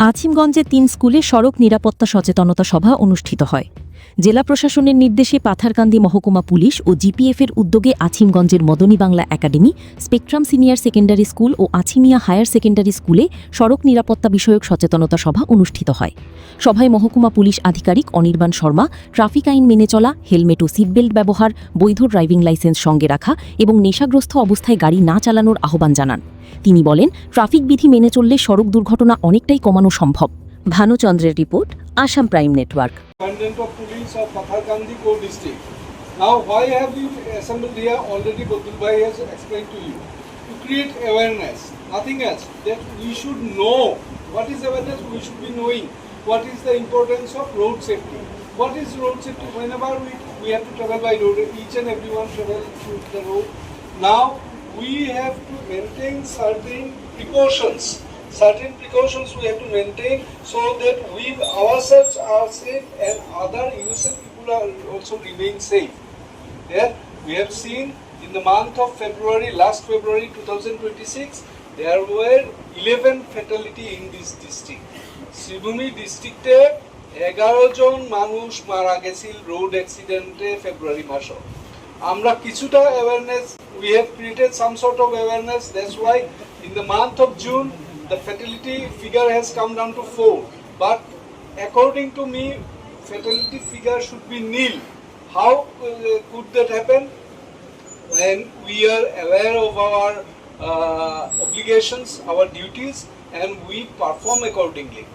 আছিমগঞ্জে ৩ স্কুলে সড়ক নিরাপত্তা সচেতনতা সভা অনুষ্ঠিত হয়। জেলা প্রশাসনের নির্দেশে পাথারকান্দি মহকুমা পুলিশ ও জিপিএফের উদ্যোগে আছিমগঞ্জের Madani Bangla academy, spectrum senior secondary school ও আছিমিয়া হায়ার সেকেন্ডারি স্কুলে সড়ক নিরাপত্তা বিষয়ক সচেতনতা সভা অনুষ্ঠিত হয়। সভায় মহকুমা পুলিশ আধিকারিক অনির্বাণ শর্মা ট্রাফিক আইন মেনে চলা, হেলমেট ও সিটবেল্ট ব্যবহার, বৈধ ড্রাইভিং লাইসেন্স সঙ্গে রাখা এবং নেশাগ্রস্ত অবস্থায় গাড়ি না চালানোর আহ্বান জানান। তিনি বলেন, ট্রাফিক বিধি মেনে চললে সড়ক দুর্ঘটনা অনেকটাই কমানো সম্ভব। ভানুচন্দ্রের report, Assam prime network. Commandant of Police of Patharkandi Core District. Now, why have we assembled here? Already Badul Bhai has explained to you. To create awareness, nothing else. That we should know. What is awareness? We should be knowing what is the importance of road safety. What is road safety? Whenever we have to travel by road, each and everyone travel through the road. Now, we have to maintain certain precautions. Certain precautions we have to maintain so that we ourselves are safe and other innocent people are also remain safe. There we have seen in the month of February, last February 2026, there were 11 fatality in this district. Sibhumi district e 11 জন মানুষ মারা গেছিল road অ্যাক্সিডেন্টে ফেব্রুয়ারি মাসে। আমরা কিছুটা awareness, we have created some sort of awareness. That's why in the month of June the fatality figure has come down to 4. But according to me, fatality figure should be nil. How could that happen? When we are aware of our obligations, our duties, and we perform accordingly.